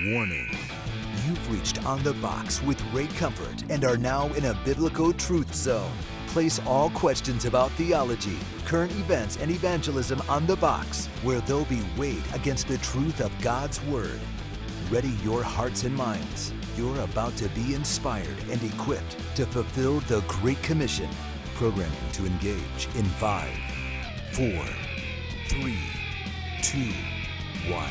Warning. You've reached On the Box with Ray Comfort and are now in a biblical truth zone. Place all questions about theology, current events, and evangelism on the box, where they'll be weighed against the truth of God's Word. Ready your hearts and minds. You're about to be inspired and equipped to fulfill the Great Commission. Programming to engage in 5, 4, 3, 2, 1.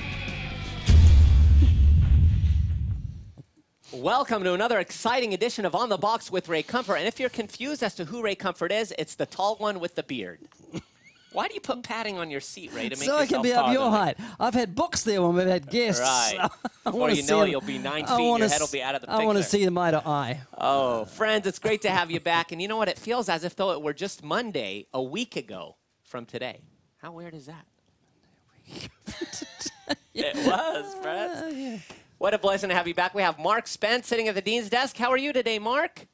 Welcome to another exciting edition of On the Box with Ray Comfort. And if you're confused as to who Ray Comfort is, it's the tall one with the beard. Why do you put padding on your seat, Ray, to make so I can be up your height? Me? I've had books there when we've had guests. Right. Before you know it, you'll be 9 feet and your head will be out of the picture. I want to see them eye to eye. Oh, friends, it's great to have you back. And you know what? It feels as if though it were just Monday, a week ago from today. How weird is that? It was, friends. Yeah. What a blessing to have you back. We have Mark Spence sitting at the dean's desk. How are you today, Mark?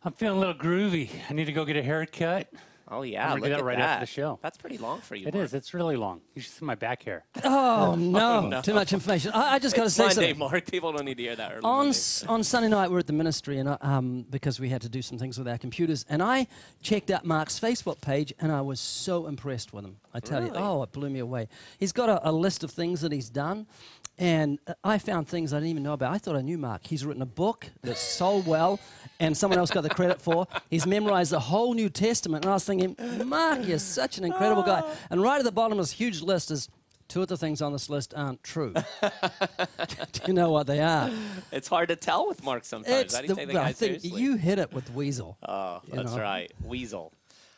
I'm feeling a little groovy. I need to go get a haircut. Oh, yeah. I'm going to do that right after the show. That's pretty long for you, It Mark. is. It's really long. You should see my back hair. Oh, no. no. Too much information. I just got to say Monday, something. Mark. People don't need to hear that early On Monday. Sunday night, we're at the ministry and because we had to do some things with our computers. And I checked out Mark's Facebook page, and I was so impressed with him. I tell you, oh, it blew me away. He's got a list of things that he's done. And I found things I didn't even know about. I thought I knew Mark. He's written a book that's sold well, and someone else got the credit for. He's memorized the whole New Testament. And I was thinking, Mark, you're such an incredible guy. And right at the bottom of this huge list is, 2 of the things on this list aren't true. Do you know what they are? It's hard to tell with Mark sometimes. I didn't take the guy I think seriously. you hit it with Weasel. Oh, that's right. Weasel.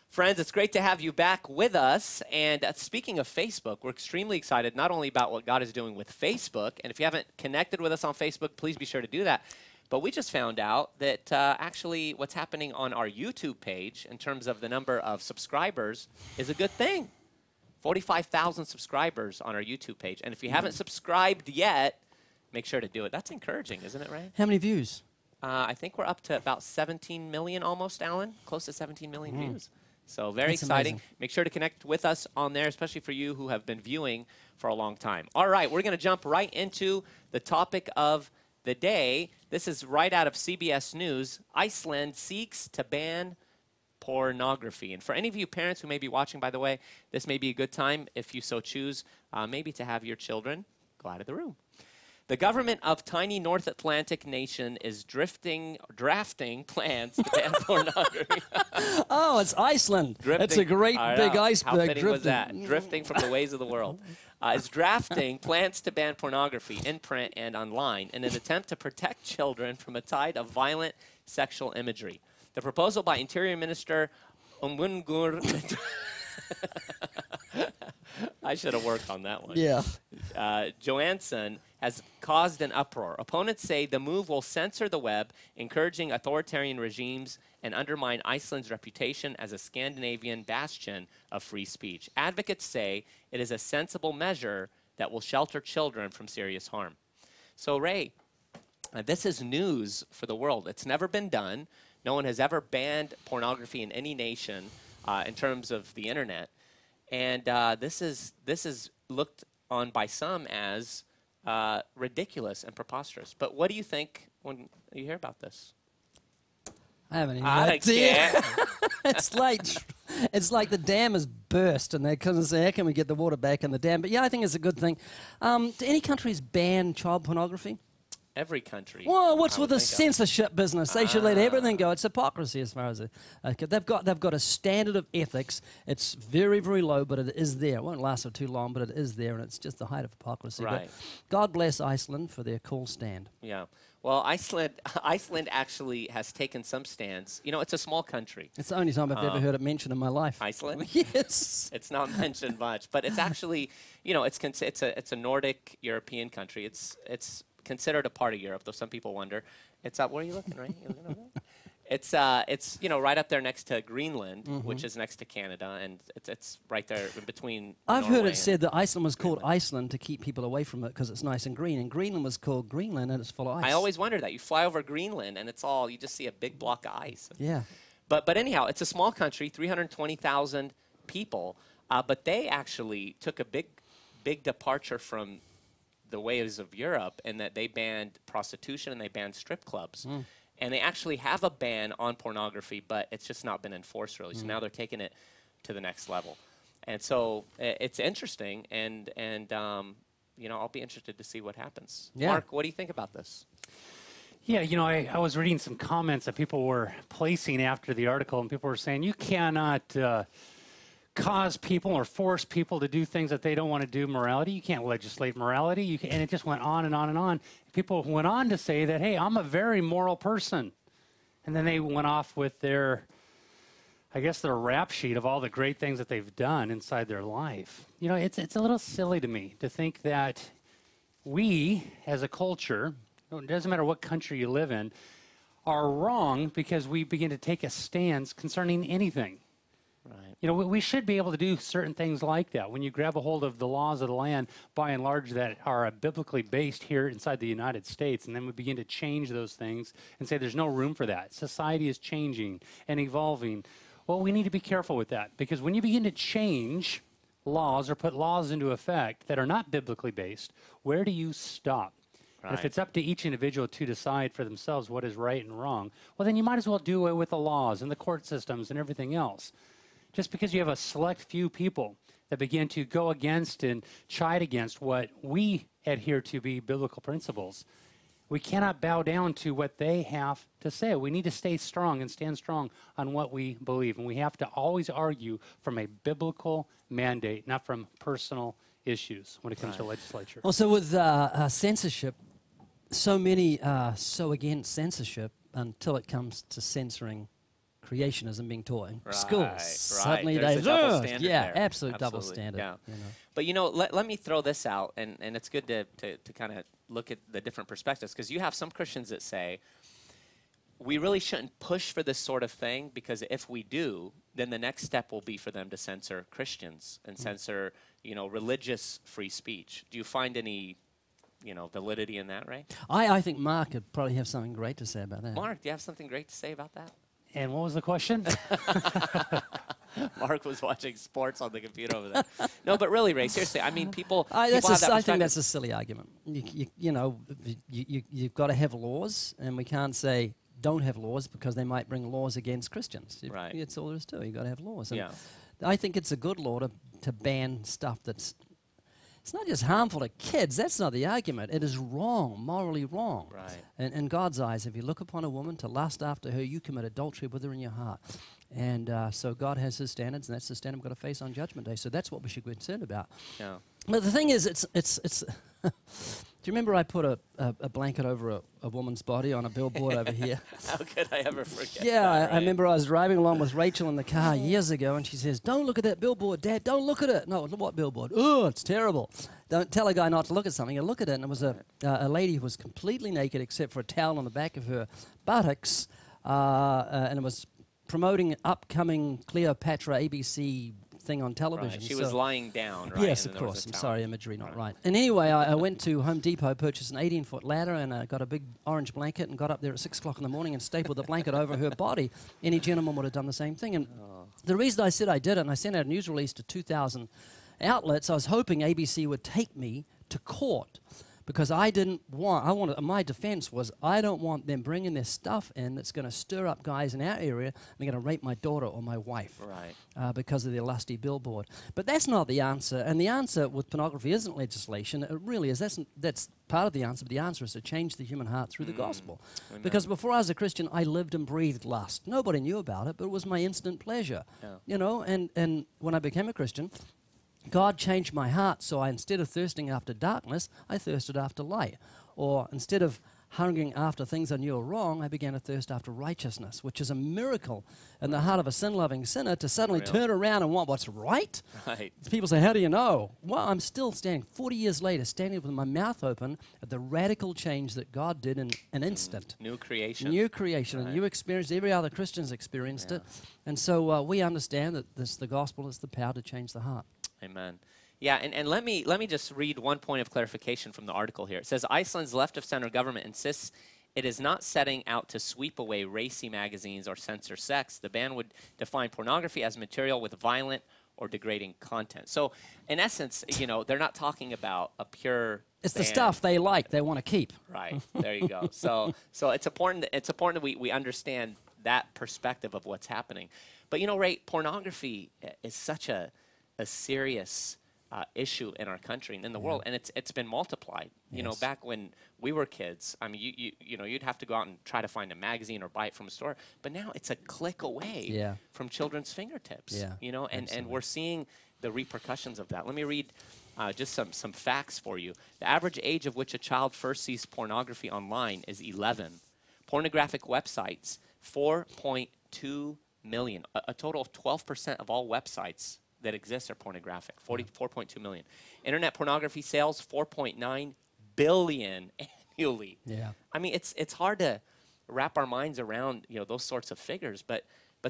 Friends, it's great to have you back with us. And speaking of Facebook, we're extremely excited not only about what God is doing with Facebook, and if you haven't connected with us on Facebook, please be sure to do that. But we just found out that actually what's happening on our YouTube page in terms of the number of subscribers is a good thing. 45,000 subscribers on our YouTube page. And if you haven't subscribed yet, make sure to do it. That's encouraging, isn't it, Ray? How many views? I think we're up to about 17 million almost, Alan. Close to 17 million views. So very exciting. Amazing. Make sure to connect with us on there, especially for you who have been viewing for a long time. All right, we're going to jump right into the topic of the day. This is right out of CBS News. Iceland seeks to ban pornography. And for any of you parents who may be watching, by the way, this may be a good time, if you so choose, maybe to have your children go out of the room. The government of tiny North Atlantic nation is drafting plans to ban pornography. Oh, it's Iceland. Drifting. That's a great big iceberg. How fitting was that? Drifting from the ways of the world. Is drafting plans to ban pornography in print and online in an attempt to protect children from a tide of violent sexual imagery. The proposal by Interior Minister Omungur... I should have worked on that one. Yeah. Johansson has caused an uproar. Opponents say the move will censor the web, encouraging authoritarian regimes and undermine Iceland's reputation as a Scandinavian bastion of free speech. Advocates say it is a sensible measure that will shelter children from serious harm. So, Ray, this is news for the world. It's never been done. No one has ever banned pornography in any nation in terms of the internet. And this is looked on by some as ridiculous and preposterous. But what do you think when you hear about this? I haven't even I can't. It's like the dam has burst, and they couldn't say, how can we get the water back in the dam? But yeah, I think it's a good thing. Do any countries ban child pornography? Every country. Well, what's with the think of. censorship business? They should let everything go. It's hypocrisy as far as they've got a standard of ethics. It's very, very low, but it is there. It won't last for too long, but it is there, and it's just the height of hypocrisy. Right. But God bless Iceland for their cool stand. Yeah. Well, Iceland actually has taken some stands. You know, it's a small country. It's the only time I've ever heard it mentioned in my life. Iceland? Yes. It's not mentioned much, but it's actually, you know, it's a Nordic European country. It's considered a part of Europe, though some people wonder. It's where are you looking, right? You looking over there? It's you know, right up there next to Greenland, which is next to Canada, and it's right there in between. I've Norway heard it and said that Iceland was called Iceland to keep people away from it because it's nice and green, and Greenland was called Greenland and it's full of ice. I always wondered that. You fly over Greenland and it's all, you just see a big block of ice. Yeah. But anyhow, it's a small country, the ways of Europe in that they banned prostitution and they banned strip clubs. And they actually have a ban on pornography, but it's just not been enforced really. So now they're taking it to the next level. And so it's interesting, and you know, I'll be interested to see what happens. Yeah. Mark, what do you think about this? Yeah, you know, I was reading some comments that people were placing after the article, and people were saying you cannot cause people or force people to do things that they don't want to do. Morality, you can't legislate morality. And it just went on and on and on. People went on to say that, hey, I'm a very moral person. And then they went off with their, I guess, their rap sheet of all the great things that they've done inside their life. You know, it's a little silly to me to think that we, as a culture, it doesn't matter what country you live in, are wrong because we begin to take a stance concerning anything. Right. You know, we should be able to do certain things like that. When you grab a hold of the laws of the land, by and large, that are biblically based here inside the United States, and then we begin to change those things and say there's no room for that. Society is changing and evolving. Well, we need to be careful with that, because when you begin to change laws or put laws into effect that are not biblically based, where do you stop? And if it's up to each individual to decide for themselves what is right and wrong, well, then you might as well do away with the laws and the court systems and everything else. Just because you have a select few people that begin to go against and chide against what we adhere to be biblical principles, we cannot bow down to what they have to say. We need to stay strong and stand strong on what we believe. And we have to always argue from a biblical mandate, not from personal issues when it comes to legislature. Also, with censorship, so many are so against censorship until it comes to censoring creationism being taught in schools. Suddenly There's they a double standard there. absolute double standard. Yeah. You know. But you know, let me throw this out, and it's good to kind of look at the different perspectives, because you have some Christians that say we really shouldn't push for this sort of thing, because if we do, then the next step will be for them to censor Christians and censor, you know, religious free speech. Do you find any, you know, validity in that, Ray? I think Mark could probably have something great to say about that. Mark, do you have something great to say about that? And what was the question? Mark was watching sports on the computer over there. No, but really, Ray, seriously, I mean, people I have that think that's a silly argument. You know, you've got to have laws, and we can't say don't have laws because they might bring laws against Christians. Right. That's all there is to it. You've got to have laws. And Yeah. I think it's a good law to ban stuff that's, it's not just harmful to kids. That's not the argument. It is wrong, morally wrong. Right. In God's eyes, if you look upon a woman to lust after her, you commit adultery with her in your heart. And so God has his standards, and that's the standard we've got to face on Judgment Day. So that's what we should be concerned about. Yeah. But the thing is, it's do you remember I put a blanket over a woman's body on a billboard over here? How could I ever forget Yeah, that, I remember I was driving along with Rachel in the car years ago, and she says, "Don't look at that billboard, Dad. Don't look at it." No, what billboard? Oh, it's terrible. Don't tell a guy not to look at something. You look at it, and it was a lady who was completely naked except for a towel on the back of her buttocks, and it was promoting upcoming Cleopatra ABC thing on television. Right. She was lying down, right? Yes, and of there was course. a I'm towel. sorry, imagery not right. And anyway, I went to Home Depot, purchased an 18-foot ladder, and got a big orange blanket, and got up there at 6 o'clock in the morning and stapled the blanket over her body. Any gentleman would have done the same thing. And the reason I said I did it, and I sent out a news release to 2,000 outlets, I was hoping ABC would take me to court, because I wanted, my defense was, I don't want them bringing their stuff in that's going to stir up guys in our area and they're going to rape my daughter or my wife. Right. Because of their lusty billboard. But that's not the answer. And the answer with pornography isn't legislation. It really is. That's part of the answer. But the answer is to change the human heart through the gospel. Amen. Because before I was a Christian, I lived and breathed lust. Nobody knew about it, but it was my instant pleasure. Yeah. You know, and when I became a Christian, God changed my heart, so instead of thirsting after darkness, I thirsted after light. Or instead of hungering after things I knew were wrong, I began to thirst after righteousness, which is a miracle in the heart of a sin-loving sinner to suddenly turn around and want what's right. Right. People say, how do you know? Well, I'm still standing, 40 years later, standing with my mouth open at the radical change that God did in an instant. New creation. New creation. And you experienced, every other Christian's experienced it. And so we understand that the gospel is the power to change the heart. Amen. Yeah, and let me just read one point of clarification from the article here. It says, Iceland's left-of-center government insists it is not setting out to sweep away racy magazines or censor sex. The ban would define pornography as material with violent or degrading content. So in essence, they're not talking about a pure It's the stuff they like, they want to keep. Right. There you go. So it's important that we understand that perspective of what's happening. But Ray, pornography is such a serious issue in our country and in the world, and it's been multiplied. Back when we were kids, I mean, you'd have to go out and try to find a magazine or buy it from a store. But now it's a click away from children's fingertips. And we're seeing the repercussions of that. Let me read just some facts for you. The average age of which a child first sees pornography online is 11. Pornographic websites, 4.2 million. A total of 12% of all websites that exist are pornographic, 4.2 million. Internet pornography sales, 4.9 billion annually. Yeah. I mean, it's hard to wrap our minds around those sorts of figures, but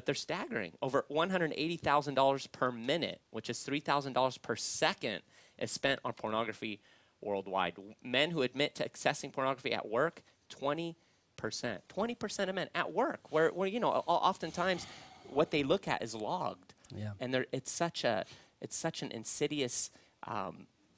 they're staggering. Over $180,000 per minute, which is $3,000 per second, is spent on pornography worldwide. Men who admit to accessing pornography at work, 20%. 20% of men at work, where oftentimes what they look at is logged. Yeah. And it's such an insidious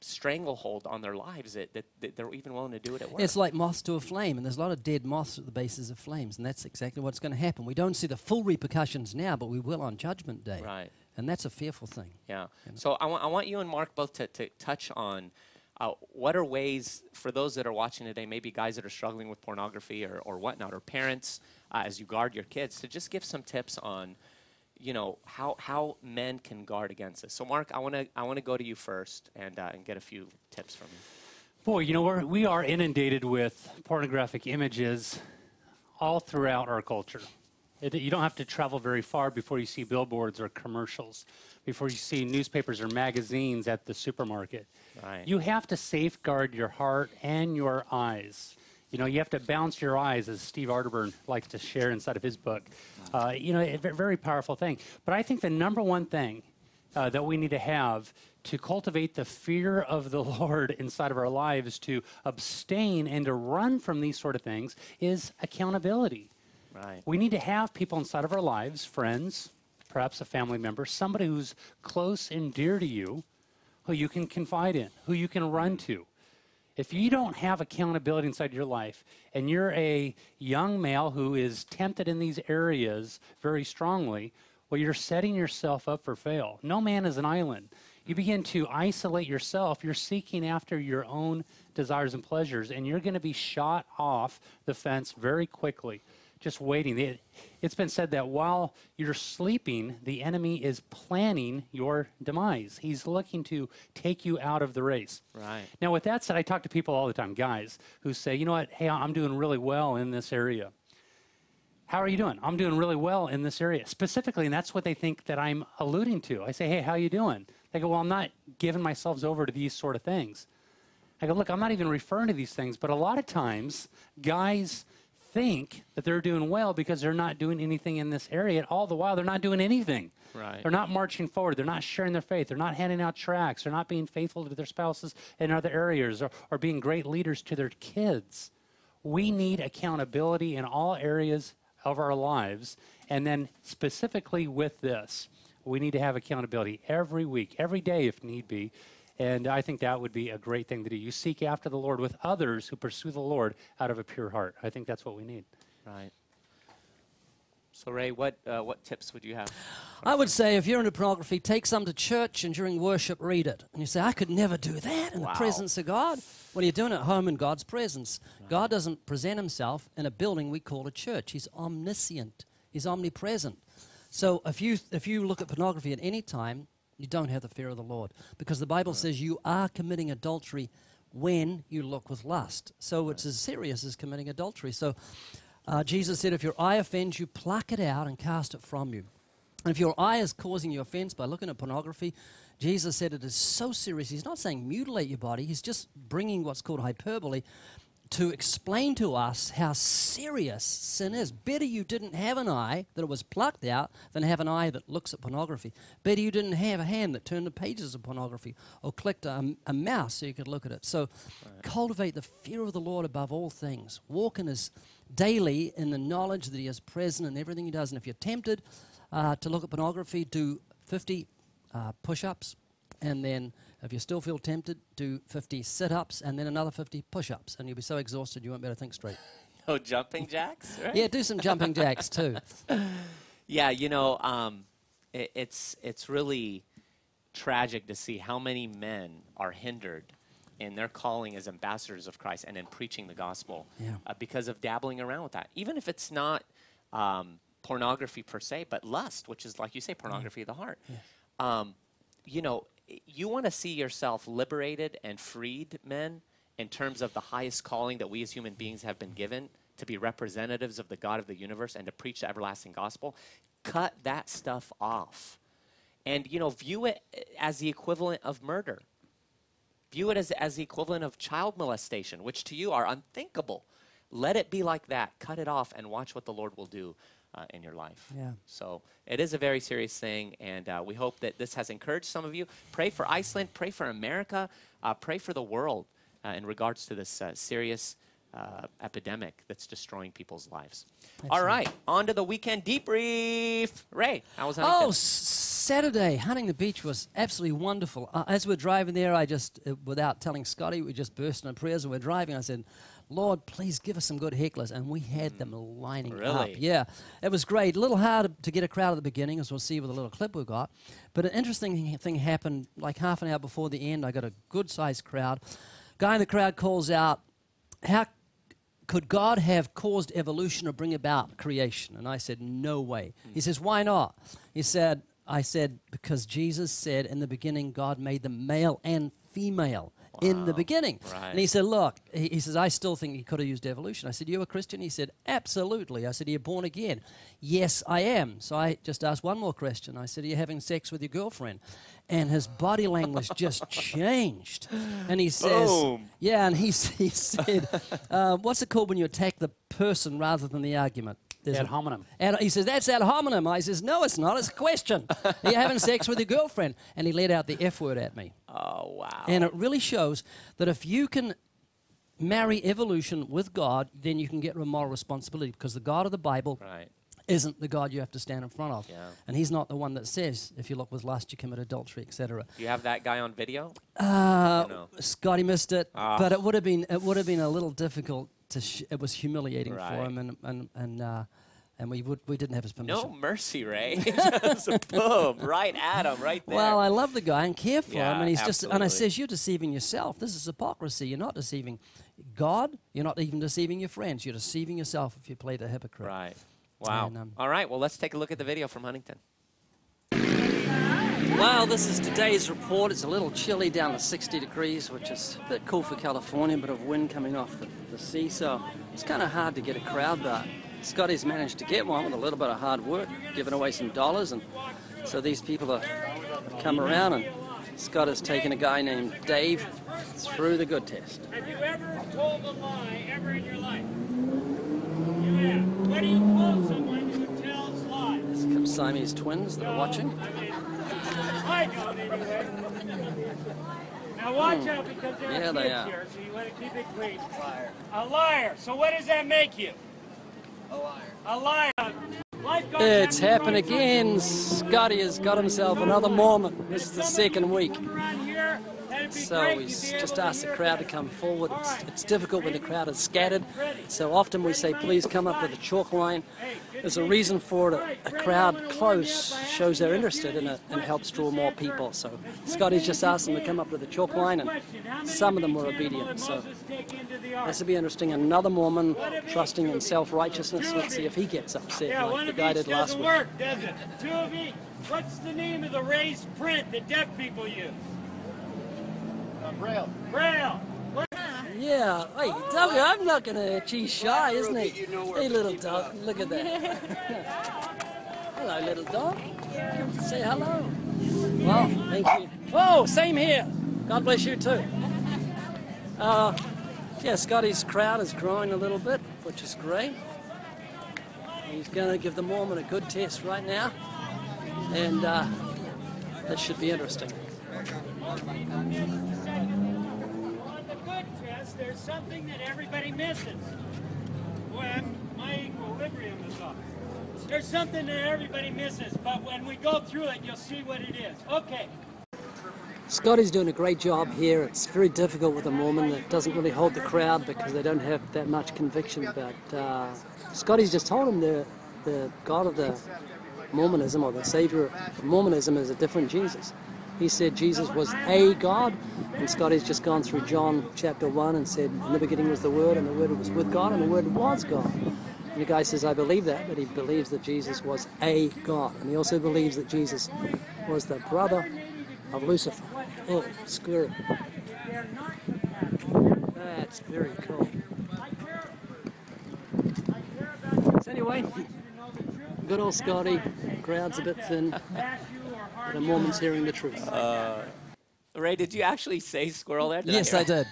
stranglehold on their lives that they're even willing to do it at work. It's like moths to a flame, and there's a lot of dead moths at the bases of flames, and that's exactly what's going to happen. We don't see the full repercussions now, but we will on Judgment Day. Right. And that's a fearful thing. Yeah. So I want you and Mark both to touch on what are ways, for those that are watching today, maybe guys that are struggling with pornography or whatnot, or parents, as you guard your kids, to just give some tips on how men can guard against this. So Mark, I want to go to you first and get a few tips from you. Boy, we are inundated with pornographic images all throughout our culture. You don't have to travel very far before you see billboards or commercials, before you see newspapers or magazines at the supermarket. Right. You have to safeguard your heart and your eyes. You have to bounce your eyes, as Steve Arterburn likes to share inside of his book. A very powerful thing. But I think the number one thing that we need to have to cultivate the fear of the Lord inside of our lives, to abstain and to run from these sort of things, is accountability. Right. We need to have people inside of our lives, friends, perhaps a family member, somebody who's close and dear to you, who you can confide in, who you can run to. If you don't have accountability inside your life, and you're a young male who is tempted in these areas very strongly, well, you're setting yourself up for fail. No man is an island. You begin to isolate yourself. You're seeking after your own desires and pleasures, and you're going to be shot off the fence very quickly, just waiting. It's been said that while you're sleeping, the enemy is planning your demise. He's looking to take you out of the race. Right. Now, with that said, I talk to people all the time, guys, who say, you know what, hey, I'm doing really well in this area. How are you doing? I'm doing really well in this area. Specifically, and that's what they think that I'm alluding to. I say, hey, how you doing? They go, well, I'm not giving myself over to these sort of things. I go, look, I'm not even referring to these things, but a lot of times, guys think that they're doing well because they're not doing anything in this area, and all the while they're not doing anything. Right. They're not marching forward. They're not sharing their faith. They're not handing out tracts. They're not being faithful to their spouses in other areas, or being great leaders to their kids. We need accountability in all areas of our lives, and then specifically with this, we need to have accountability every week, every day if need be. And I think that would be a great thing to do. You seek after the Lord with others who pursue the Lord out of a pure heart. I think that's what we need. Right. So, Ray, what tips would you have? I would say if you're into pornography, take some to church and during worship read it. And you say, I could never do that in the presence of God. Well, you're doing it at home in God's presence. Right. God doesn't present himself in a building we call a church. He's omniscient. He's omnipresent. So if you look at pornography at any time, you don't have the fear of the Lord, because the Bible says you are committing adultery when you look with lust. So it's as serious as committing adultery. So Jesus said, if your eye offends you, pluck it out and cast it from you. And if your eye is causing you offense by looking at pornography, Jesus said it is so serious. He's not saying mutilate your body. He's just bringing what's called hyperbole to explain to us how serious sin is. Better you didn't have an eye that it was plucked out than have an eye that looks at pornography. Better you didn't have a hand that turned the pages of pornography or clicked a mouse so you could look at it. So cultivate the fear of the Lord above all things. Walk in his daily in the knowledge that he is present in everything he does. And if you're tempted to look at pornography, do 50 push-ups, and then if you still feel tempted, do 50 sit-ups, and then another 50 push-ups, and you'll be so exhausted you won't be able to think straight. Oh, jumping jacks, right? Yeah, do some jumping jacks too. Yeah, you know, it's really tragic to see how many men are hindered in their calling as ambassadors of Christ and in preaching the gospel because of dabbling around with that. Even if it's not pornography per se, but lust, which is, like you say, pornography of the heart. Yeah. You know, you want to see yourself liberated and freed, men, in terms of the highest calling that we as human beings have been given, to be representatives of the God of the universe and to preach the everlasting gospel. Cut that stuff off. And, you know, view it as the equivalent of murder. View it as the equivalent of child molestation, which to you are unthinkable. Let it be like that. Cut it off and watch what the Lord will do in your life. Yeah. So it is a very serious thing, and we hope that this has encouraged some of you. Pray for Iceland. Pray for America. Pray for the world in regards to this serious epidemic that's destroying people's lives. Excellent. All right, on to the weekend debrief. Ray, how was Huntington? Oh, Saturday, hunting the beach was absolutely wonderful. As we're driving there, I just, without telling Scotty, we just burst into prayers, and we're driving. I said, Lord, please give us some good hecklers. And we had them lining up. Yeah, it was great. A little hard to get a crowd at the beginning, as we'll see with a little clip we got. But an interesting thing happened like half an hour before the end. I got a good-sized crowd. Guy in the crowd calls out, how could God have caused evolution or bring about creation? And I said, no way. He says, why not? I said, because Jesus said in the beginning, God made them male and female. Wow. In the beginning. Right. And he said, look, he says, I still think he could have used evolution. I said, you a Christian? He said, absolutely. I said, are you born again? Yes, I am. So I just asked one more question. I said, are you having sex with your girlfriend? And his body language just changed. And he says, boom. Yeah, and he said, what's it called when you attack the person rather than the argument? Ad hominem. And he says, that's ad hominem. I says, no, it's not. It's a question. Are you having sex with your girlfriend? And he let out the F word at me. Oh, wow. And it really shows that if you can marry evolution with God, then you can get moral responsibility, because the God of the Bible isn't the God you have to stand in front of. Yeah. And he's not the one that says, if you look with lust, you commit adultery, etc. Do you have that guy on video? No? Scotty missed it, but it would have been a little difficult. It was humiliating for him, and we didn't have his permission. No mercy, Ray. Just boom, right at him, right there. Well, I love the guy and care for him, and he's just. And I says, you're deceiving yourself. This is hypocrisy. You're not deceiving God. You're not even deceiving your friends. You're deceiving yourself if you play the hypocrite. Right. Wow. And, all right. Well, let's take a look at the video from Huntington. Well, this is today's report. It's a little chilly, down to 60 degrees, which is a bit cool for California, a bit of wind coming off the sea, so it's kind of hard to get a crowd, but Scotty's managed to get one with a little bit of hard work, giving away some dollars, and so these people have come around, and Scott has taken a guy named Dave through the good test. Have you ever told a lie ever in your life? You have. What do you call someone who tells lies? There's some Siamese twins that are watching. I don't anyway. Now watch out, because there are kids here, so you want to keep it clean. Liar. A liar. So what does that make you? A liar. A liar. It's happened again. Scotty has got himself another moment. This is the second week. So he's just asked the crowd to come forward. It's difficult when the crowd is scattered. So often we say, please come up to the chalk line. There's a reason for it. A crowd close shows they're interested in it and helps draw more people. So Scotty's just asked them to come up to the chalk line, and some of them were obedient. So this will be interesting. Another Mormon trusting in self-righteousness. Let's see if he gets upset like the guy did last week. Work, does it? Two of each. What's the name of the raised print that deaf people use? Braille. Braille. Yeah, hey, dog, I'm not gonna. She's shy, isn't he? Hey, little dog, look at that. Hello, little dog. Say hello. Well, thank you. Oh, same here. God bless you too. Yeah, Scotty's crowd is growing a little bit, which is great. He's going to give the Mormon a good test right now, and that should be interesting. There's something that everybody misses. Boy, my equilibrium is off. There's something that everybody misses, but when we go through it, you'll see what it is. Okay. Scotty's doing a great job here. It's very difficult with a Mormon that doesn't really hold the crowd because they don't have that much conviction. But Scotty's just told him the God of the Mormonism, or the Savior of Mormonism, is a different Jesus. He said Jesus was a God, and Scotty's just gone through John chapter 1 and said, in the beginning was the Word, and the Word was with God, and the Word was God. And the guy says, I believe that, but he believes that Jesus was a God. And he also believes that Jesus was the brother of Lucifer. Oh, screw it. That's very cool. So anyway, good old Scotty. Crowd's a bit thin, but a Mormon's hearing the truth. Ray, did you actually say squirrel there? Yes, I did.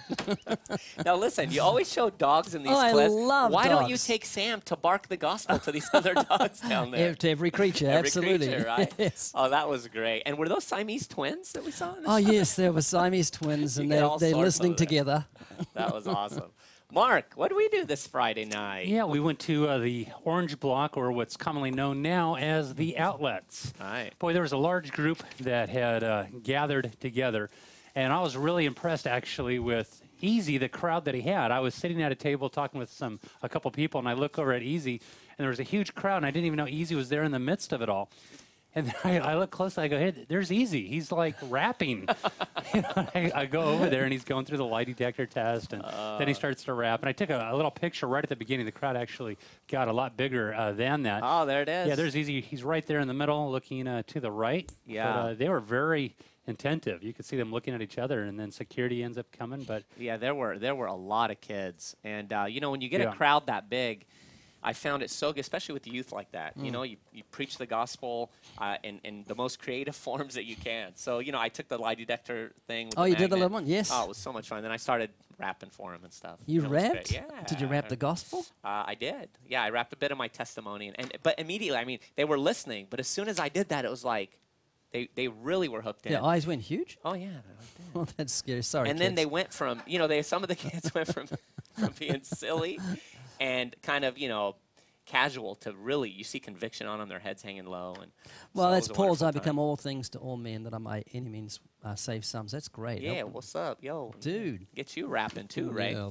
Now listen, you always show dogs in these Oh, I clips. love Why don't you dogs. take Sam to bark the gospel to these other dogs down there? To every creature, Every absolutely. creature, right? Yes. Oh, that was great. And were those Siamese twins that we saw in the Oh, show? yes, there were Siamese twins, and get all they're sorts listening of them. together. That was awesome. Mark, what do we do this Friday night? Yeah, we went to the Orange Block, or what's commonly known now as the Outlets. Right. Boy, there was a large group that had gathered together, and I was really impressed, actually, with Easy, the crowd that he had. I was sitting at a table talking with a couple people, and I look over at Easy, and there was a huge crowd, and I didn't even know Easy was there in the midst of it all. And then I look closely, I go, hey, there's Easy. He's like rapping. I go over there, and he's going through the lie detector test, and then he starts to rap. And I took a little picture right at the beginning. The crowd actually got a lot bigger than that. Oh, there it is. Yeah, there's Easy. He's right there in the middle looking to the right. Yeah. But, they were very attentive. You could see them looking at each other, and then security ends up coming. But yeah, there were a lot of kids. And, you know, when you get Yeah. a crowd that big, I found it so good, especially with youth like that. You know, you preach the gospel in the most creative forms that you can. So, you know, I took the lie detector thing. With Oh, the you did the magnet. little one? Yes. Oh, it was so much fun. Then I started rapping for him and stuff. You It was great. rapped? Yeah. Did you rap the gospel? I did. Yeah, I rapped a bit of my testimony. But immediately, I mean, they were listening. But as soon as I did that, it was like they really were hooked in. Their eyes went huge? Oh, yeah. They hooked in. Oh, that's scary. Sorry, And then kids. they went from, you know, some of the kids went from being silly and kind of, you know, casual to really, you see conviction on them, their heads hanging low. And Well, so it that's was a Paul's, wonderful I become time. all things to all men, that I may any means save some. That's great. Yeah, Help what's up? Yo. Dude. Get you rapping too, Ray. Yeah.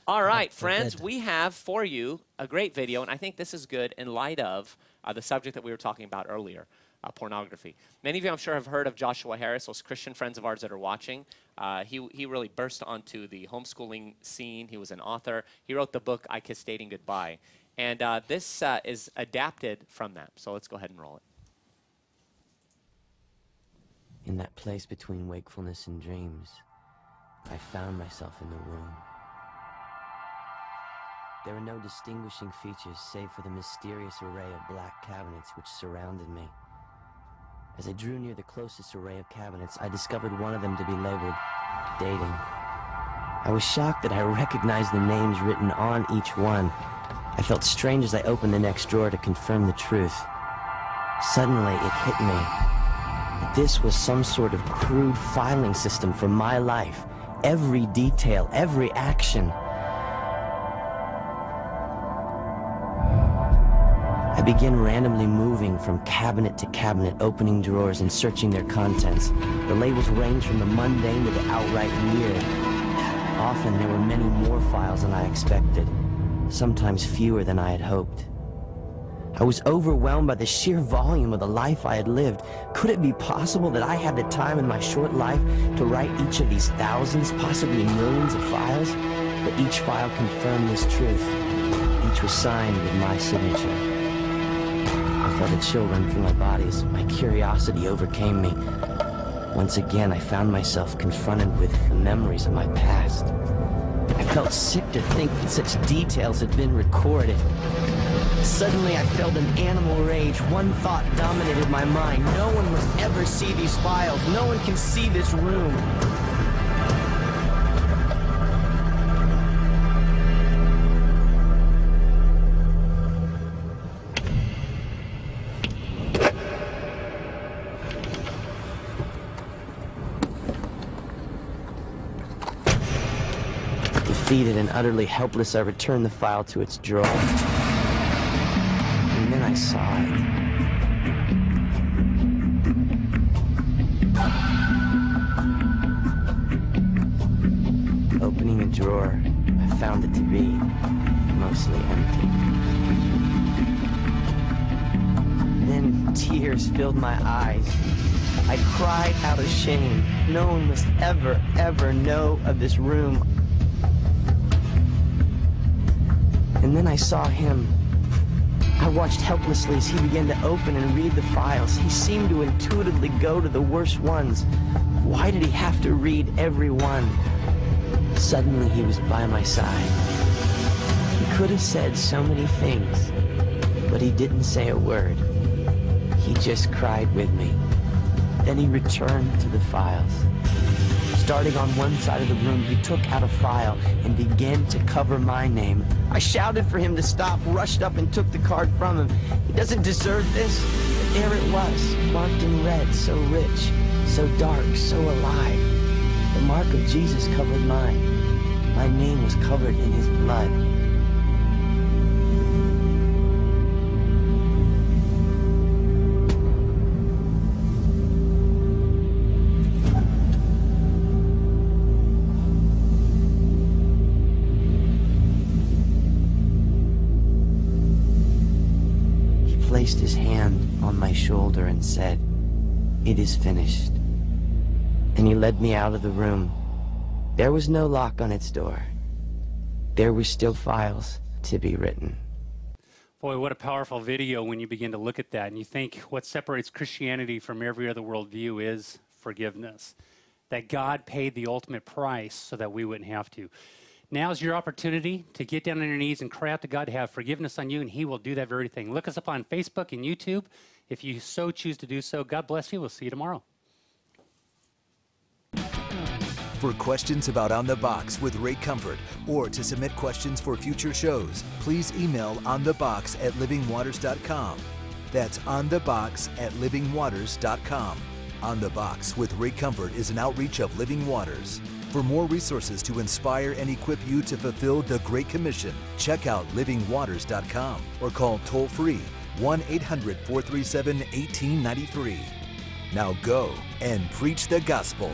All right, I friends, did. we have for you a great video, and I think this is good in light of the subject that we were talking about earlier, pornography. Many of you, I'm sure, have heard of Joshua Harris, those Christian friends of ours that are watching. He really burst onto the homeschooling scene. He was an author. He wrote the book, I Kissed Dating Goodbye. And this is adapted from that. So let's go ahead and roll it. In that place between wakefulness and dreams, I found myself in the womb. There were no distinguishing features save for the mysterious array of black cabinets which surrounded me. As I drew near the closest array of cabinets, I discovered one of them to be labeled dating. I was shocked that I recognized the names written on each one. I felt strange as I opened the next drawer to confirm the truth. Suddenly, it hit me that this was some sort of crude filing system for my life. Every detail, every action. I began randomly moving from cabinet to cabinet, opening drawers and searching their contents. The labels ranged from the mundane to the outright weird. Often there were many more files than I expected, sometimes fewer than I had hoped. I was overwhelmed by the sheer volume of the life I had lived. Could it be possible that I had the time in my short life to write each of these thousands, possibly millions of files? But each file confirmed this truth. Each was signed with my signature. I felt a chill run through my body as my curiosity overcame me. Once again, I found myself confronted with the memories of my past. I felt sick to think that such details had been recorded. Suddenly, I felt an animal rage. One thought dominated my mind. No one must ever see these files. No one can see this room. Defeated and utterly helpless, I returned the file to its drawer. And then I saw it. Opening a drawer, I found it to be mostly empty. Then tears filled my eyes. I cried out of shame. No one must ever, ever know of this room. And then I saw him. I watched helplessly as he began to open and read the files. He seemed to intuitively go to the worst ones. Why did he have to read every one? Suddenly he was by my side. He could have said so many things, but he didn't say a word. He just cried with me. Then he returned to the files. Starting on one side of the room, he took out a file and began to cover my name. I shouted for him to stop, rushed up and took the card from him. He doesn't deserve this. But there it was, marked in red, so rich, so dark, so alive. The mark of Jesus covered mine. My name was covered in his blood. Placed his hand on my shoulder and said, "It is finished." And he led me out of the room. There was no lock on its door. There were still files to be written. Boy, what a powerful video when you begin to look at that and you think what separates Christianity from every other worldview is forgiveness. That God paid the ultimate price so that we wouldn't have to. Now's your opportunity to get down on your knees and cry out to God to have forgiveness on you, and he will do that very thing. Look us up on Facebook and YouTube if you so choose to do so. God bless you. We'll see you tomorrow. For questions about On the Box with Ray Comfort or to submit questions for future shows, please email onthebox@livingwaters.com. That's onthebox@livingwaters.com. On the Box with Ray Comfort is an outreach of Living Waters. For more resources to inspire and equip you to fulfill the Great Commission, check out livingwaters.com or call toll-free 1-800-437-1893. Now go and preach the gospel.